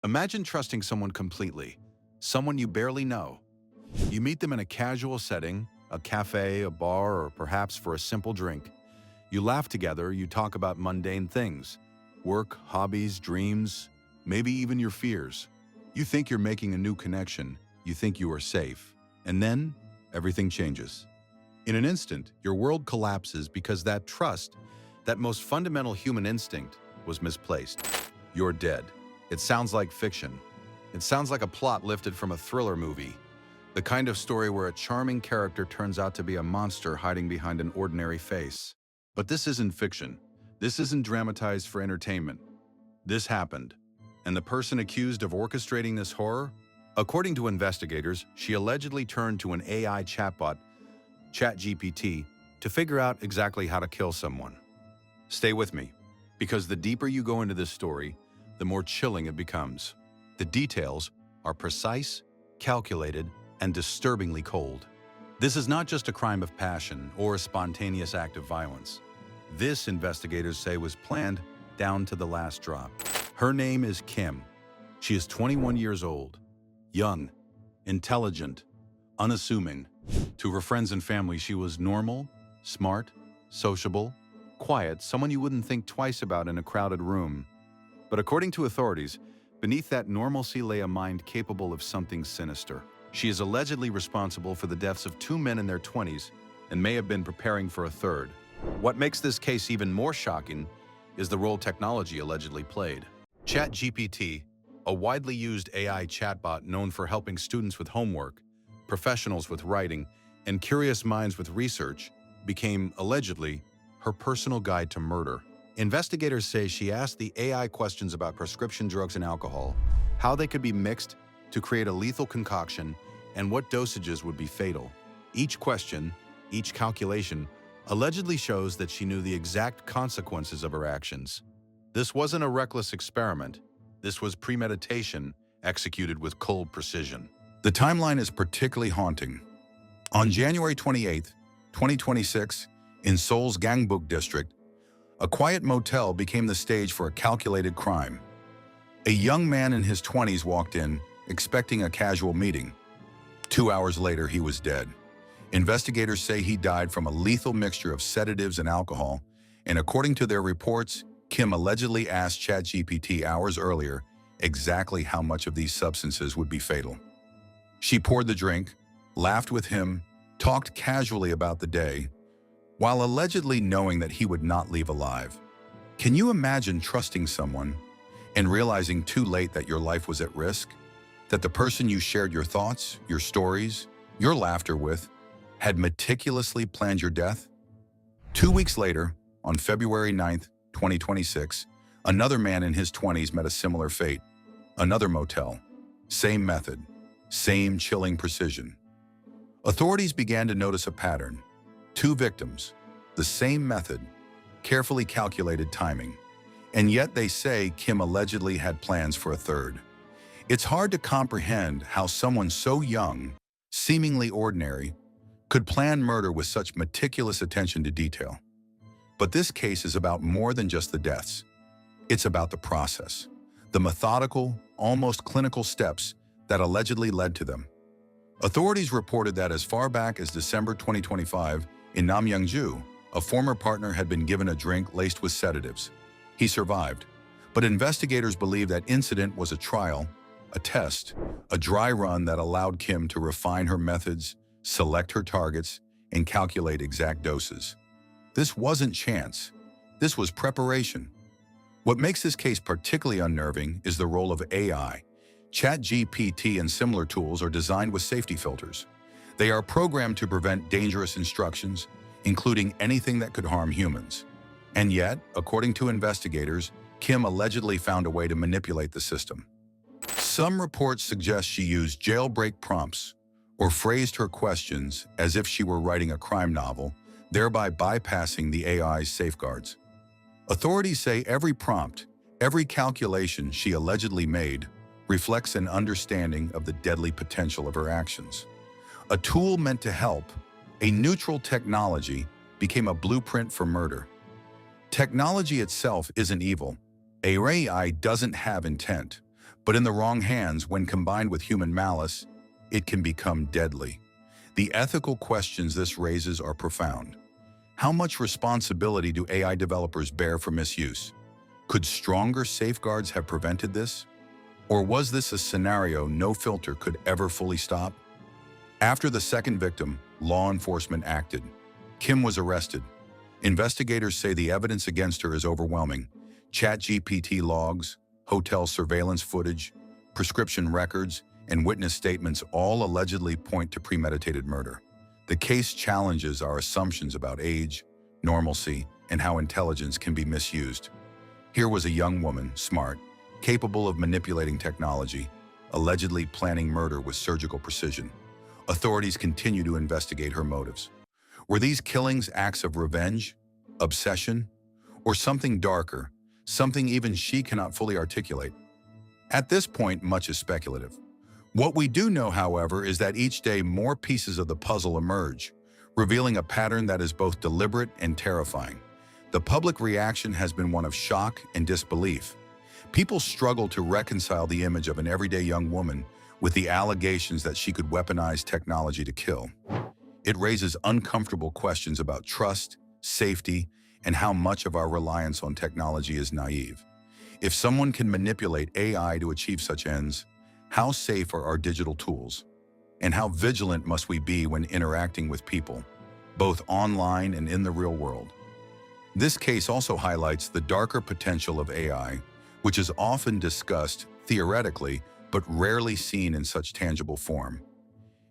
Imagine trusting someone completely, someone you barely know. You meet them in a casual setting, a cafe, a bar, or perhaps for a simple drink. You laugh together, you talk about mundane things, work, hobbies, dreams, maybe even your fears. You think you're making a new connection, you think you are safe, and then everything changes. In an instant, your world collapses because that trust, that most fundamental human instinct, was misplaced. You're dead. It sounds like fiction. It sounds like a plot lifted from a thriller movie. The kind of story where a charming character turns out to be a monster hiding behind an ordinary face. But this isn't fiction. This isn't dramatized for entertainment. This happened. And the person accused of orchestrating this horror? According to investigators, she allegedly turned to an AI chatbot, ChatGPT, to figure out exactly how to kill someone. Stay with me, because the deeper you go into this story, the more chilling it becomes. The details are precise, calculated, and disturbingly cold. This is not just a crime of passion or a spontaneous act of violence. This, investigators say, was planned down to the last drop. Her name is Kim. She is 21 years old, young, intelligent, unassuming. To her friends and family, she was normal, smart, sociable, quiet, someone you wouldn't think twice about in a crowded room. But according to authorities, beneath that normalcy lay a mind capable of something sinister. She is allegedly responsible for the deaths of 2 men in their 20s and may have been preparing for a third. What makes this case even more shocking is the role technology allegedly played. ChatGPT, a widely used AI chatbot known for helping students with homework, professionals with writing, and curious minds with research, became, allegedly, her personal guide to murder. Investigators say she asked the AI questions about prescription drugs and alcohol, how they could be mixed to create a lethal concoction, and what dosages would be fatal. Each question, each calculation, allegedly shows that she knew the exact consequences of her actions. This wasn't a reckless experiment. This was premeditation, executed with cold precision. The timeline is particularly haunting. On January 28, 2026, in Seoul's Gangbuk district, a quiet motel became the stage for a calculated crime. A young man in his 20s walked in, expecting a casual meeting. 2 hours later, he was dead. Investigators say he died from a lethal mixture of sedatives and alcohol, and according to their reports, Kim allegedly asked ChatGPT hours earlier exactly how much of these substances would be fatal. She poured the drink, laughed with him, talked casually about the day, while allegedly knowing that he would not leave alive. Can you imagine trusting someone and realizing too late that your life was at risk? That the person you shared your thoughts, your stories, your laughter with had meticulously planned your death? 2 weeks later, on February 9th, 2026, another man in his 20s met a similar fate. Another motel. Same method. Same chilling precision. Authorities began to notice a pattern. 2 victims, the same method, carefully calculated timing. And yet they say Kim allegedly had plans for a third. It's hard to comprehend how someone so young, seemingly ordinary, could plan murder with such meticulous attention to detail. But this case is about more than just the deaths. It's about the process, the methodical, almost clinical steps that allegedly led to them. Authorities reported that as far back as December 2025, in Namyangju, a former partner had been given a drink laced with sedatives. He survived, but investigators believe that incident was a trial, a test, a dry run that allowed Kim to refine her methods, select her targets, and calculate exact doses. This wasn't chance. This was preparation. What makes this case particularly unnerving is the role of AI. ChatGPT and similar tools are designed with safety filters. They are programmed to prevent dangerous instructions, including anything that could harm humans. And yet, according to investigators, Kim allegedly found a way to manipulate the system. Some reports suggest she used jailbreak prompts or phrased her questions as if she were writing a crime novel, thereby bypassing the AI's safeguards. Authorities say every prompt, every calculation she allegedly made reflects an understanding of the deadly potential of her actions. A tool meant to help, a neutral technology, became a blueprint for murder. Technology itself isn't evil. AI doesn't have intent, But in the wrong hands, when combined with human malice, it can become deadly. The ethical questions this raises are profound. How much responsibility do AI developers bear for misuse? Could stronger safeguards have prevented this? Or was this a scenario no filter could ever fully stop? After the second victim, law enforcement acted. Kim was arrested. Investigators say the evidence against her is overwhelming. ChatGPT logs, hotel surveillance footage, prescription records, and witness statements all allegedly point to premeditated murder. The case challenges our assumptions about age, normalcy, and how intelligence can be misused. Here was a young woman, smart, capable of manipulating technology, allegedly planning murder with surgical precision. Authorities continue to investigate her motives. Were these killings acts of revenge, obsession, or something darker, something even she cannot fully articulate? At this point, much is speculative. What we do know, however, is that each day more pieces of the puzzle emerge, revealing a pattern that is both deliberate and terrifying. The public reaction has been one of shock and disbelief. People struggle to reconcile the image of an everyday young woman with the allegations that she could weaponize technology to kill. It raises uncomfortable questions about trust, safety, and how much of our reliance on technology is naive. If someone can manipulate AI to achieve such ends, how safe are our digital tools? And how vigilant must we be when interacting with people, both online and in the real world? This case also highlights the darker potential of AI, which is often discussed theoretically, but rarely seen in such tangible form.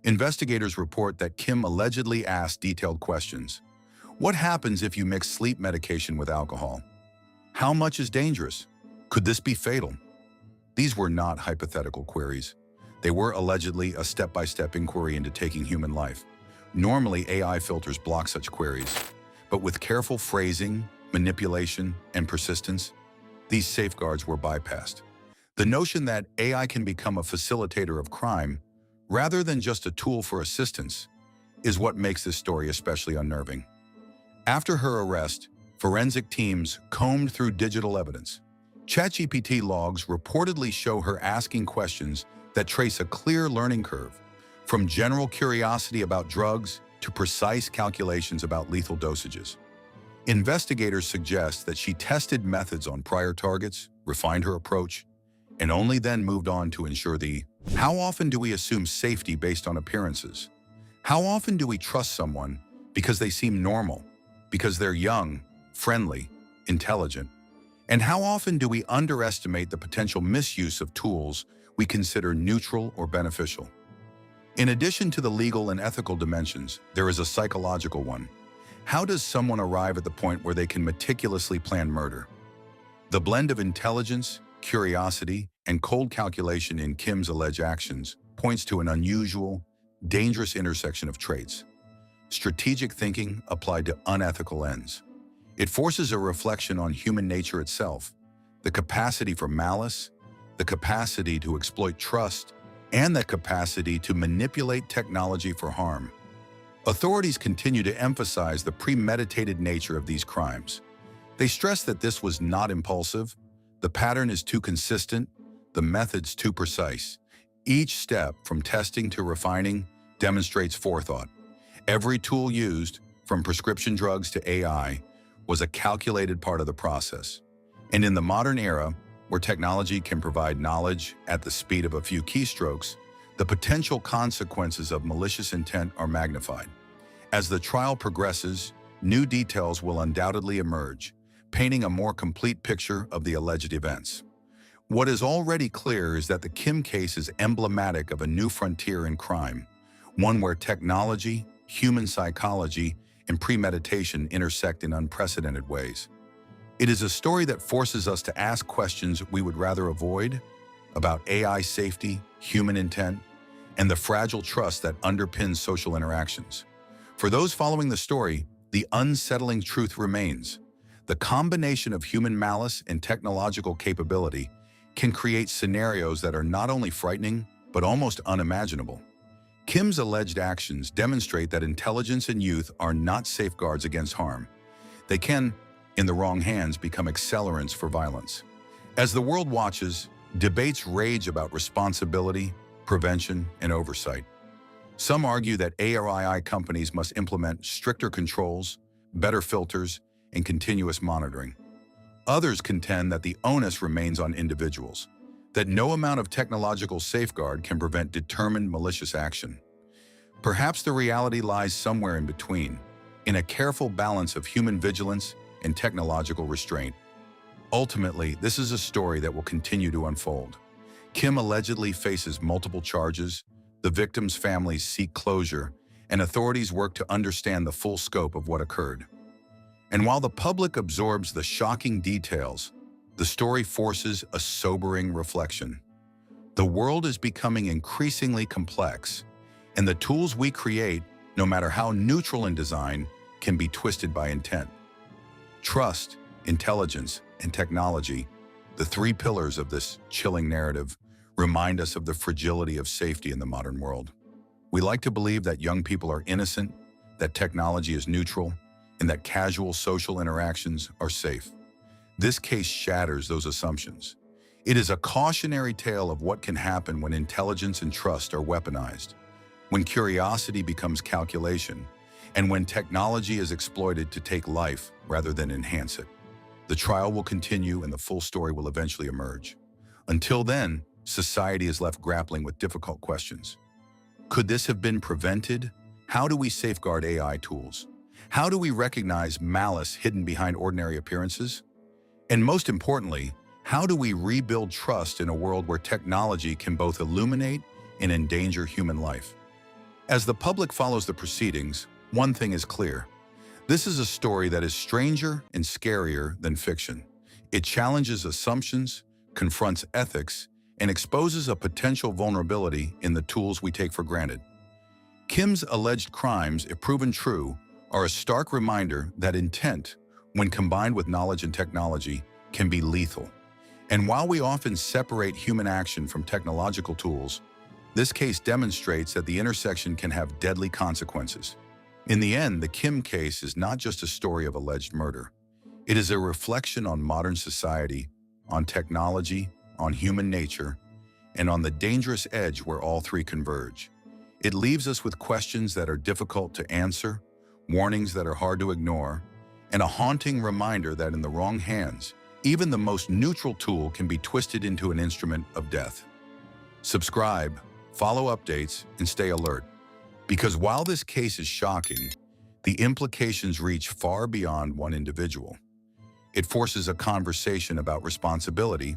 Investigators report that Kim allegedly asked detailed questions. What happens if you mix sleep medication with alcohol? How much is dangerous? Could this be fatal? These were not hypothetical queries. They were allegedly a step-by-step inquiry into taking human life. Normally, AI filters block such queries, but with careful phrasing, manipulation, and persistence, these safeguards were bypassed. The notion that AI can become a facilitator of crime, rather than just a tool for assistance, is what makes this story especially unnerving. After her arrest, forensic teams combed through digital evidence. ChatGPT logs reportedly show her asking questions that trace a clear learning curve, from general curiosity about drugs to precise calculations about lethal dosages. Investigators suggest that she tested methods on prior targets, refined her approach, and only then moved on to ensure the how often do we assume safety based on appearances? How often do we trust someone because they seem normal, because they're young, friendly, intelligent? And how often do we underestimate the potential misuse of tools we consider neutral or beneficial? In addition to the legal and ethical dimensions, there is a psychological one. How does someone arrive at the point where they can meticulously plan murder? The blend of intelligence, curiosity, and cold calculation in Kim's alleged actions points to an unusual, dangerous intersection of traits. Strategic thinking applied to unethical ends. It forces a reflection on human nature itself, the capacity for malice, the capacity to exploit trust, and the capacity to manipulate technology for harm. Authorities continue to emphasize the premeditated nature of these crimes. They stress that this was not impulsive, the pattern is too consistent, the methods too precise. Each step, from testing to refining, demonstrates forethought. Every tool used, from prescription drugs to AI, was a calculated part of the process. And in the modern era, where technology can provide knowledge at the speed of a few keystrokes, the potential consequences of malicious intent are magnified. As the trial progresses, new details will undoubtedly emerge, painting a more complete picture of the alleged events. What is already clear is that the Kim case is emblematic of a new frontier in crime, one where technology, human psychology, and premeditation intersect in unprecedented ways. It is a story that forces us to ask questions we would rather avoid about AI safety, human intent, and the fragile trust that underpins social interactions. For those following the story, the unsettling truth remains. The combination of human malice and technological capability can create scenarios that are not only frightening, but almost unimaginable. Kim's alleged actions demonstrate that intelligence and youth are not safeguards against harm. They can, in the wrong hands, become accelerants for violence. As the world watches, Debates rage about responsibility, prevention, and oversight. Some argue that AI companies must implement stricter controls, better filters, and continuous monitoring. Others contend that the onus remains on individuals, that no amount of technological safeguard can prevent determined malicious action. Perhaps the reality lies somewhere in between, in a careful balance of human vigilance and technological restraint. Ultimately, this is a story that will continue to unfold. Kim allegedly faces multiple charges, the victim's families seek closure, and authorities work to understand the full scope of what occurred. And while the public absorbs the shocking details, the story forces a sobering reflection. The world is becoming increasingly complex, and the tools we create, no matter how neutral in design, can be twisted by intent. Trust, intelligence, and technology, the three pillars of this chilling narrative, remind us of the fragility of safety in the modern world. We like to believe that young people are innocent, that technology is neutral, and that casual social interactions are safe. This case shatters those assumptions. It is a cautionary tale of what can happen when intelligence and trust are weaponized, when curiosity becomes calculation, and when technology is exploited to take life rather than enhance it. The trial will continue and the full story will eventually emerge. Until then, society is left grappling with difficult questions. Could this have been prevented? How do we safeguard AI tools? How do we recognize malice hidden behind ordinary appearances? And most importantly, how do we rebuild trust in a world where technology can both illuminate and endanger human life? As the public follows the proceedings, one thing is clear. This is a story that is stranger and scarier than fiction. It challenges assumptions, confronts ethics, and exposes a potential vulnerability in the tools we take for granted. Kim's alleged crimes, if proven true, are a stark reminder that intent, when combined with knowledge and technology, can be lethal. And while we often separate human action from technological tools, this case demonstrates that the intersection can have deadly consequences. In the end, the Kim case is not just a story of alleged murder. It is a reflection on modern society, on technology, on human nature, and on the dangerous edge where all three converge. It leaves us with questions that are difficult to answer, warnings that are hard to ignore, and a haunting reminder that in the wrong hands, even the most neutral tool can be twisted into an instrument of death. Subscribe, follow updates, and stay alert. Because while this case is shocking, the implications reach far beyond one individual. It forces a conversation about responsibility,